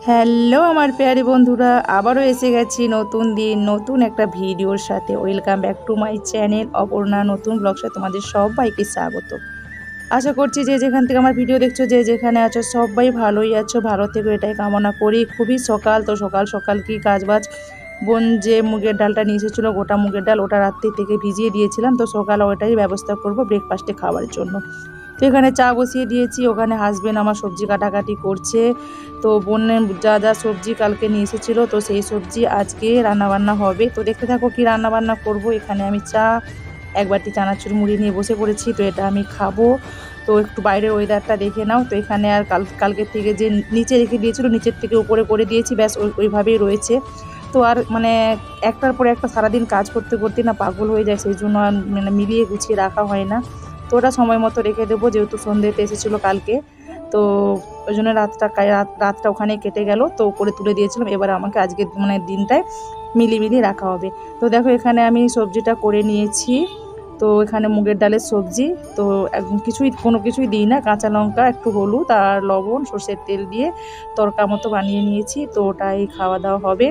Hello আমার প্যারি বন্ধুরা, আবারও এসে গেছি নতুন দিন নতুন একটা ভিডিওর সাথে। Welcome back to my channel Aparna নতুন ব্লগসে তোমাদের সবাইকে স্বাগত। আশা করছি যে যেখান থেকে আমার ভিডিও দেখছো, যে যেখানে আছো সবাই ভালোই আছো, ভালো থেকো এটাই কামনা করি। খুবই সকাল, তো সকাল সকাল কি কাজবাজ। বোন যে মুগের ডালটা নিয়ে এসেছিলো, গোটা মুগের ডাল, ওটা রাত্রি থেকে ভিজিয়ে দিয়েছিলাম, তো সকালে ওটাই ব্যবস্থা করব ব্রেকফাস্টে খাওয়ার জন্য। তো এখানে চা বসিয়ে দিয়েছি, ওখানে হাসবেন্ড আমার সবজি কাটাকাটি করছে। তো বোনের যা যা সবজি কালকে নিয়ে এসেছিলো, তো সেই সবজি আজকে রান্নাবান্না হবে। তো দেখতে থাকো কি রান্নাবান্না করব। এখানে আমি চা, এক বাটি চানাচুর মুড়ি নিয়ে বসে পড়েছি, তো এটা আমি খাবো। তো একটু বাইরের ওয়েদারটা দেখে নাও। তো এখানে আর কালকের থেকে যে নিচে রেখে দিয়েছিল, নিচের থেকে উপরে করে দিয়েছি, ব্যাস ওইভাবেই রয়েছে। তো আর মানে একটার পরে একটা সারাদিন কাজ করতে করতে না পাগল হয়ে যায়, সেই জন্য আর মানে মিলিয়ে গুছিয়ে রাখা হয় না। তো ওটা সময় মতো রেখে দেবো, যেহেতু সন্ধ্যেতে এসেছিলো কালকে। তো ওই জন্য রাতটা ওখানেই কেটে গেল। তো উপরে তুলে দিয়েছিলাম, এবার আমাকে আজকে মানে দিনটায় মিলিয়ে রাখা হবে। তো দেখো এখানে আমি সবজিটা করে নিয়েছি। তো এখানে মুগের ডালের সবজি। তো একদম কোনো কিছুই দিই না, কাঁচা লঙ্কা, একটু হলুদ আর লবণ, সর্ষের তেল দিয়ে তরকা মতো বানিয়ে নিয়েছি। তো ওটাই খাওয়া দাওয়া হবে,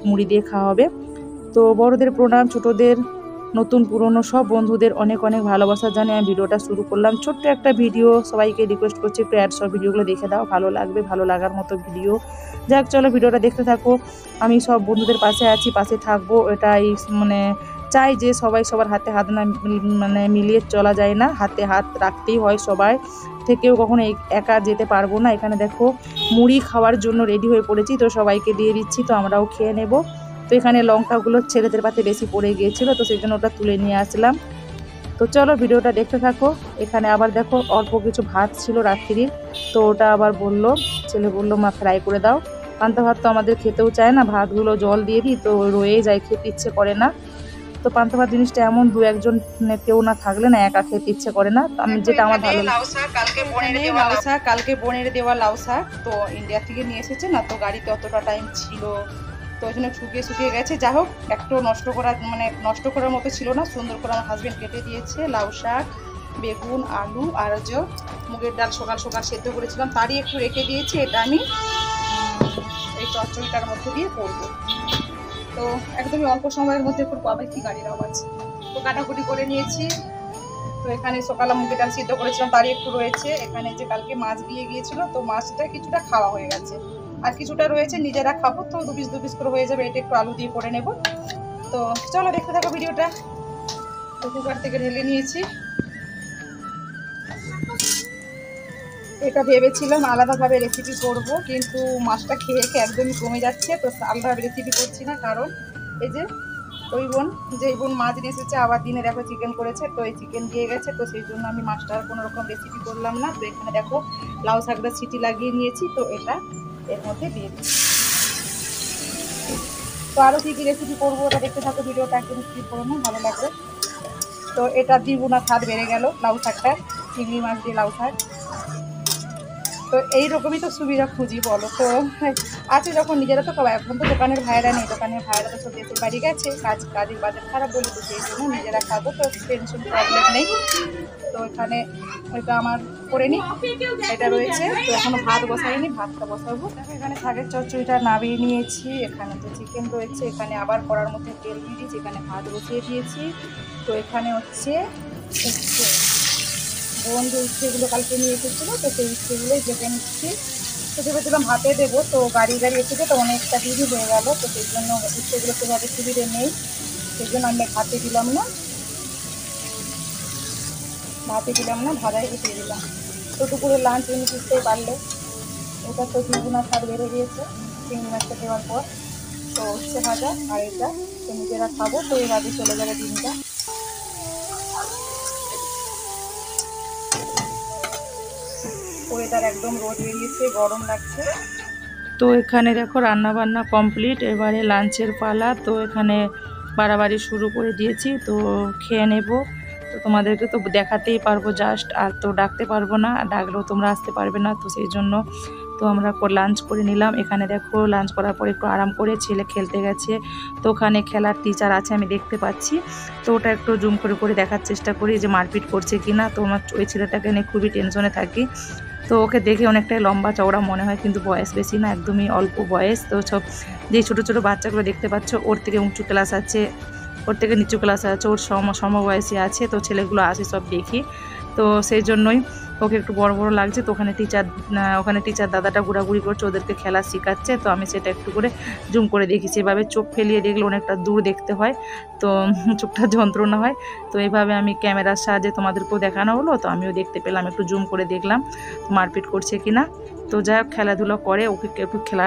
মুড়ি দিয়ে খাওয়া হবে। তো বড়দের প্রণাম, ছোটদের, নতুন পুরনো সব বন্ধুদের অনেক অনেক ভালোবাসা জানিয়ে আমি ভিডিওটা শুরু করলাম। ছোট্ট একটা ভিডিও, সবাইকে রিকোয়েস্ট করছি একটু সব ভিডিওগুলো দেখে দাও, ভালো লাগবে, ভালো লাগার মতো ভিডিও। যাক চলো ভিডিওটা দেখতে থাকো। আমি সব বন্ধুদের পাশে আছি, পাশে থাকবো, এটাই মানে চাই যে সবাই সবার হাতে হাত না মানে মিলিয়ে চলা যায় না, হাতে হাত রাখতেই হয় সবাই। থেকেও কখনো একা যেতে পারবো না। এখানে দেখো মুড়ি খাওয়ার জন্য রেডি হয়ে পড়েছি, তো সবাইকে দিয়ে দিচ্ছি, তো আমরাও খেয়ে নেব। তো এখানে লঙ্কাগুলো ছেলেদের পাতে বেশি পড়ে গিয়েছিলো, তো সেই জন্য ওটা তুলে নিয়ে আসলাম। তো চলো ভিডিওটা দেখতে থাকো। এখানে আবার দেখো অল্প কিছু ভাত ছিল রাত্রির, তো ওটা আবার ছেলে বললো মা ফ্রাই করে দাও। পান্তা ভাত তো আমাদের খেতেও চায় না, ভাতগুলো জল দিয়ে দিই তো রয়ে যায়, খেতে ইচ্ছে করে না। তো পান্তা ভাত জিনিসটা এমন, দু একজন কেউ না থাকলে না একা খেতে ইচ্ছে করে না। আমি যেটা আমার ভালো লাউ শাক, কালকে বোনের দেওয়া লাউ শাক, তো ইন্ডিয়া থেকে নিয়ে এসেছে না, তো গাড়িতে অতটা টাইম ছিল, তো ওই জন্য শুকিয়ে গেছে। যা হোক, একটু নষ্ট করার মতো ছিল না, সুন্দর করে আমার হাজবেন্ড কেটে দিয়েছে। লাউ শাক, বেগুন, আলু আর যে মুগের ডাল সকাল সকাল সেদ্ধ করেছিলাম, তারই একটু রেখে দিয়েছি। এটা আমি এই চচ্চড়িটার মধ্যে দিয়ে করবো। তো একদমই অল্প সময়ের মধ্যে করবো। আবার কি গাড়ির আওয়াজ। তো কাটাকুটি করে নিয়েছি। তো এখানে সকালে মুগের ডাল সিদ্ধ করেছিলাম, তারই একটু রয়েছে। এখানে যে কালকে মাছ দিয়ে গিয়েছিল, তো মাছটা কিছুটা খাওয়া হয়ে গেছে, আর কিছুটা রয়েছে নিজেরা খাবো, তো দু পিস করে হয়ে যাবে। এটা একটু আলু দিয়ে করে নেব। তো চলো দেখতে থাকো ভিডিওটা। তো কুকার থেকে ঢেলে নিয়েছি। এটা ভেবেছিলাম আলাদাভাবে রেসিপি করব, কিন্তু মাছটা খেয়ে একদমই কমে যাচ্ছে, তো আলাদাভাবে রেসিপি করছি না। কারণ এই যে যেই বোন মাছ নিয়ে এসেছে, আবার দিনে দেখো চিকেন করেছে, তো এই চিকেন দিয়ে গেছে, তো সেই জন্য আমি মাছটার কোনো রকম রেসিপি করলাম না। তো এখানে দেখো লাউ শাকটা সিটি লাগিয়ে নিয়েছি, তো এটা এর মধ্যে দিয়ে দিচ্ছি। তো আরও কী কী রেসিপি করবো ওটা দেখতে থাকো, ভিডিওটা একদম স্কিপ করো না, ভালো লাগবে। তো এটা দ্বিগুণা স্বাদ বেড়ে গেল লাউ শাকটা, চিংড়ি মাছ দিয়ে লাউ শাক। তো এইরকমই তো সুবিধা খুঁজি বলো। তো আছে যখন নিজেরা, তো এখন তো দোকানের ভাইরা নেই, দোকানের ভাইরা তো সব দেশের বাড়ি গেছে, কাজের বাজার খারাপ বলি, তো সেই জন্য নিজেরা খাবো, তো টেনশন প্রবলেম নেই। তো এখানে ওইটা আমার করে নিই, এটা রয়েছে। তো এখনো ভাত বসাইনি, ভাতটা বসাবো। এখানে শাকের চচ্চড়িটা নামিয়ে নিয়েছি। এখানে তো চিকেন রয়েছে, এখানে আবার কড়ার মধ্যে তেল দিয়ে দিয়েছি, এখানে ভাত বসিয়ে দিয়েছি। তো এখানে হচ্ছে বোন যে উচ্ছেগুলো কালকে নিয়ে এসেছিলো, তো সেই উচ্ছেগুলোই ভেজে নিচ্ছি। তো ভেবেছিলাম ভাতে দেবো, তো গাড়ি এসেছে, তো অনেকটা দেরি হয়ে গেল, তো সেই জন্য উচ্ছেগুলো সেভাবে সুবিধে নেই, সেই জন্য আমি ভাতে দিলাম না, ভাজাই উঠিয়ে দিলাম। তো দুপুরে লাঞ্চ এমনি বুঝতেই পারলে, এটা তো দ্বিগুণা স্বাদ বেড়ে গিয়েছে চিংড়ি মাছটা দেওয়ার পর। তো উচ্ছে ভাজা আর এটা তো নিজেরা খাবো, তো এইভাবে চলে যাবে দিনটা। ওয়েদার একদম রোদ বেরিয়েছে, গরম লাগছে। তো এখানে দেখো রান্না বান্না কমপ্লিট, এবারে লাঞ্চের পালা। তো এখানে বাড়াবাড়ি শুরু করে দিয়েছি, তো খেয়ে নেব। তো তোমাদেরকে তো দেখাতেই পারবো জাস্ট, আর তো ডাকতে পারবো না, ডাকলেও তোমরা আসতে পারবে না, তো সেই জন্য তো আমরা লাঞ্চ করে নিলাম। এখানে দেখো লাঞ্চ করার পর একটু আরাম করে ছেলে খেলতে গেছে, তো ওখানে খেলার টিচার আছে আমি দেখতে পাচ্ছি। তো ওটা একটু জুম করে দেখার চেষ্টা করি যে মারপিট করছে কি না। তো আমার ওই ছেলেটাকে নিয়ে খুবই টেনশনে থাকি। তো ওকে দেখে অনেকটাই লম্বা চওড়া মনে হয়, কিন্তু বয়স বেশি না, একদমই অল্প বয়স। তো সব যে ছোটো ছোটো বাচ্চাগুলো দেখতে পাচ্ছ, ওর থেকে উঁচু ক্লাস আছে, ওর থেকে নিচু ক্লাস আছে, ওর সমবয়সী আছে। তো ছেলেগুলো আসে সব দেখি, তো সেই জন্যই ওকে একটু বড় বড় লাগছে। তো ওখানে টিচার দাদাটা ঘোরাঘুরি করছে, ওদেরকে খেলা শেখাচ্ছে। তো আমি সেটা একটু করে জুম করে দেখি। সেভাবে চোখ ফেলিয়ে দেখলে অনেকটা দূর দেখতে হয়, তো চোখটা যন্ত্রণা হয়। তো এইভাবে আমি ক্যামেরার সাহায্যে তোমাদেরকেও দেখানো হলো, তো আমিও দেখতে পেলাম, একটু জুম করে দেখলাম মারপিট করছে কিনা। তো যাই হোক, খেলাধুলো করে, ওকে একটু খেলা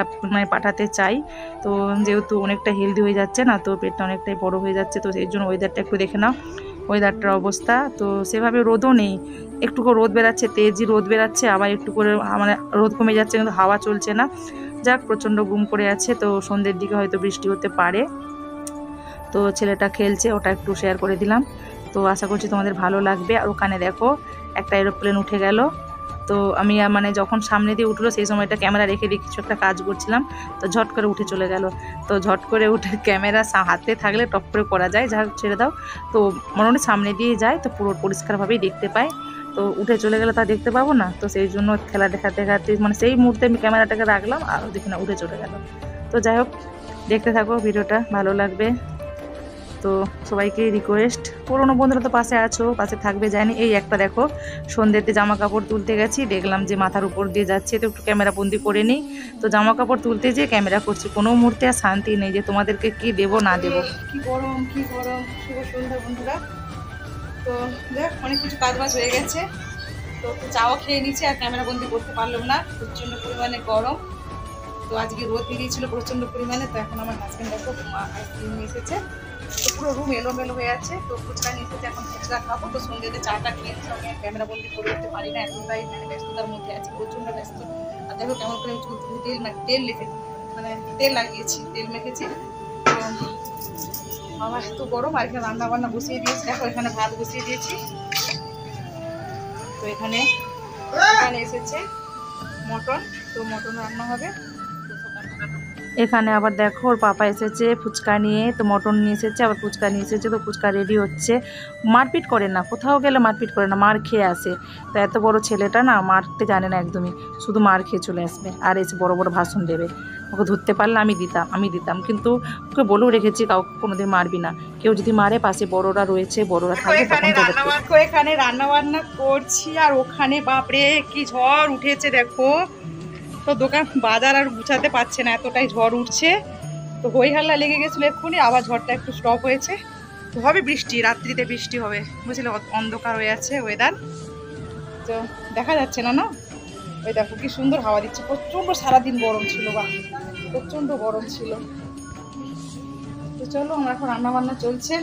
পাঠাতে চাই। তো যেহেতু অনেকটা হেলদি হয়ে যাচ্ছে না, তো পেটটা অনেকটাই বড় হয়ে যাচ্ছে, তো সেই জন্য ওয়েদারটা একটু দেখে নাও, ওয়েদারটার অবস্থা। তো সেভাবে রোদও নেই, একটু করে রোদ বেরাচ্ছে, তেজই রোদ বেরাচ্ছে, আবার একটু করে মানে রোদ কমে যাচ্ছে, কিন্তু হাওয়া চলছে না। যাক, প্রচণ্ড গুম করে আছে। তো সন্ধ্যের দিকে হয়তো বৃষ্টি হতে পারে। তো ছেলেটা খেলছে, ওটা একটু শেয়ার করে দিলাম। তো আশা করছি তোমাদের ভালো লাগবে। আর ওখানে দেখো একটা এরোপ্লেন উঠে গেল। তো আমি মানে যখন সামনে দিয়ে উঠলো, সেই সময়টা ক্যামেরা রেখে দিয়ে কিছু একটা কাজ করছিলাম, তো ঝট করে উঠে চলে গেল। তো ঝট করে উঠে ক্যামেরা হাতে থাকলে টপ করে করা যায়, যা ছেড়ে দাও। তো মোটামুটি সামনে দিয়ে যায়, তো পুরো পরিষ্কারভাবেই দেখতে পাই। তো উঠে চলে গেলে তা দেখতে পাবো না, তো সেই জন্য খেলা দেখাতে দেখাতে মানে সেই মুহূর্তে আমি ক্যামেরাটাকে রাখলাম, আর দেখি না উঠে চলে গেল। তো যাই হোক, দেখতে থাকো, ভিডিওটা ভালো লাগবে। তো সবাইকে রিকোয়েস্ট, পুরোনো বন্ধুরা তো পাশে আছো, পাশে থাকবে জানি। এই একটা দেখো, সন্ধ্যেতে জামা কাপড় তুলতে গেছি, দেখলাম যে মাথার উপর দিয়ে যাচ্ছে, তো একটু ক্যামেরা বন্দি করে নিই। তো জামা কাপড় তুলতে যেয়ে ক্যামেরা করছি, কোনো মুহূর্তে আর শান্তি নেই যে তোমাদেরকে কি দেবো না দেবো। কি গরম, কি গরম। শুভ সন্ধ্যা বন্ধুরা। তো দেখ, অনেক কিছু কাজ বাজ হয়ে গেছে, তো চাও খেয়ে নিচ্ছে, আর ক্যামেরা বন্দি করতে পারলাম না, প্রচণ্ড পরিমাণে গরম। তো আজকে রোদ বেরিয়েছিল প্রচণ্ড পরিমাণে। তো এখন আমার হাজব্যান্ড দেখো আইসক্রিম নিয়ে এসেছে, তো পুরো রুম এলোমেলো হয়ে আছে। তো ফুচকা নিয়ে এসেছে, এখন ফুচকা খাবো। তো সন্ধ্যেতে চাটা খেয়েছি, আমি ক্যামেরা বন্দি করে উঠতে পারি না, এতটাই মানে ব্যস্ততার মধ্যে আছি, প্রচণ্ড ব্যস্ত। আর দেখো কেমন করে তেল লাগিয়েছি, তেল মেখেছি। তো আমার এত গরম। আর এখানে রান্না বান্না বসিয়ে দিয়েছি, দেখো এখানে ভাত বসিয়ে দিয়েছি। তো এখানে এসেছে মটন, তো মটন রান্না হবে। এখানে আবার দেখো ওর পাপা এসেছে ফুচকা নিয়ে, তো মটন নিয়ে এসেছে, আবার ফুচকা নিয়ে এসেছে। তো ফুচকা রেডি হচ্ছে। মারপিট করে না, কোথাও গেলে মারপিট করে না, মার খেয়ে আসে। তো এত বড় ছেলেটা না, মারতে জানে না একদমই, শুধু মার খেয়ে চলে আসবে, আর এসে বড় বড় ভাষণ দেবে। ওকে ধরতে পারলে আমি দিতাম, কিন্তু ওকে বলেও রেখেছি কাউকে কোনোদিন মারবি না, কেউ যদি মারে পাশে বড়রা রয়েছে, বড়রা থাকবে তখন। এখানে রান্না বান্না করছি, আর ওখানে বাপরে কি ঝড় উঠেছে দেখো। তো দোকান বাজার আর গুছাতে পারছে না, এতটাই ঝড় উঠছে। তো হই হাল্লা লেগে গেছিলো এক্ষুনি, আবার ঝড়টা একটু স্টপ হয়েছে। তো হবে বৃষ্টি, রাত্রিতে বৃষ্টি হবে, বুঝলে, অন্ধকার হয়ে আছে ওয়েদার, তো দেখা যাচ্ছে না। না, ওই দেখো কি সুন্দর হাওয়া দিচ্ছে। প্রচণ্ড সারাদিন গরম ছিল, বা প্রচণ্ড গরম ছিল। তো চলো, আমার এখন রান্না বান্না চলছে।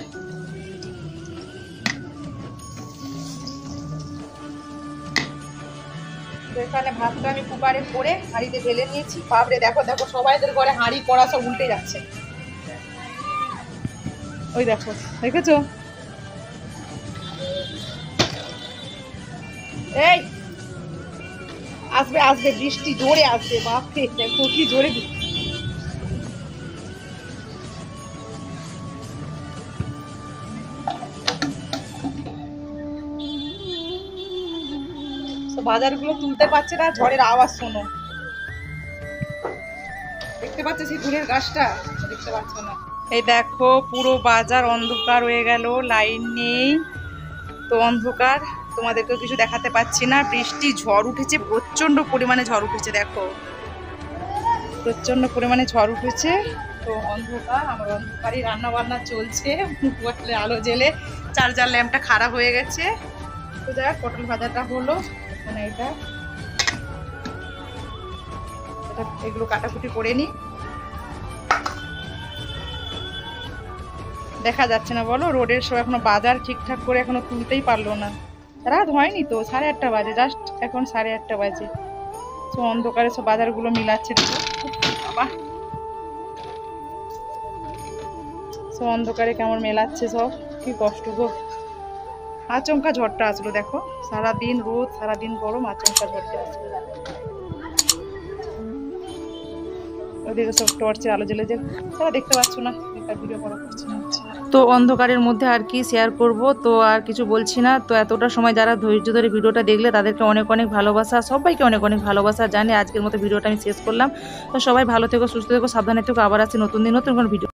তো এখানে ভাতটা আমি কুকারে করে হাঁড়িতে ঢেলে নিয়েছি। বাপরে দেখো দেখো, সবাইদের ঘরে হাঁড়ি কড়া সব উল্টে যাচ্ছে। ওই দেখো, দেখেছো? এই আসবে আসবে, বৃষ্টি জোরে আসবে, বাপরে দেখো কি জোরে। বাজারগুলো তুলতে পারছে না, ঝড়ের আওয়াজ শোনো। দেখতে পাচ্ছ সেই দূরের গাছটা? দেখতে পাচ্ছ না? এই দেখো, পুরো বাজার অন্ধকার হয়ে গেল, লাইন নেই, তো অন্ধকার, তোমাদেরকেও কিছু দেখাতে পাচ্ছি না। বৃষ্টি, ঝড় উঠেছে, প্রচণ্ড পরিমাণে ঝড় উঠেছে, দেখো প্রচণ্ড পরিমাণে ঝড় উঠেছে। তো অন্ধকার, আমার অন্ধকারই রান্না বান্না চলছে, আলো জেলে। চার্জার ল্যাম্পটা খারাপ হয়ে গেছে। তো যাই হোক, পটল ভাজাটা হলো। এখানে এগুলো কাটাকুটি করে নিই। দেখা যাচ্ছে না বলো, রোডের সব এখনো বাজার ঠিকঠাক করে এখনো তুলতেই পারলো না, রাত হয়নি তো, 8:30 বাজে, জাস্ট এখন 8:30 বাজে। তো অন্ধকারে সব বাজারগুলো মিলাচ্ছে, বাবা সব অন্ধকারে কেমন মেলাচ্ছে সব, কি কষ্ট গো। আচমকা ঝড়টা আসলো, দেখো সারাদিন রোদ, সারাদিন গরম, আচমকা ঝড়টা আসলো। ওদিকে সব টর্চে আলো জ্বলে যে, তারা দেখতে পাচ্ছ না, ভিডিও করা করছে না। তো অন্ধকারের মধ্যে আর কি শেয়ার করব, তো আর কিছু বলছি না। তো এতটা সময় যারা ধৈর্য ধরে ভিডিওটা দেখলে তাদেরকে অনেক অনেক ভালোবাসা, সবাইকে অনেক অনেক ভালোবাসা জানি। আজকের মতো ভিডিওটা আমি শেষ করলাম। তো সবাই ভালো থেকো, সুস্থ থেকো, সাবধানে থেকো। আবার আসছে নতুন দিন নতুন কোনো ভিডিও।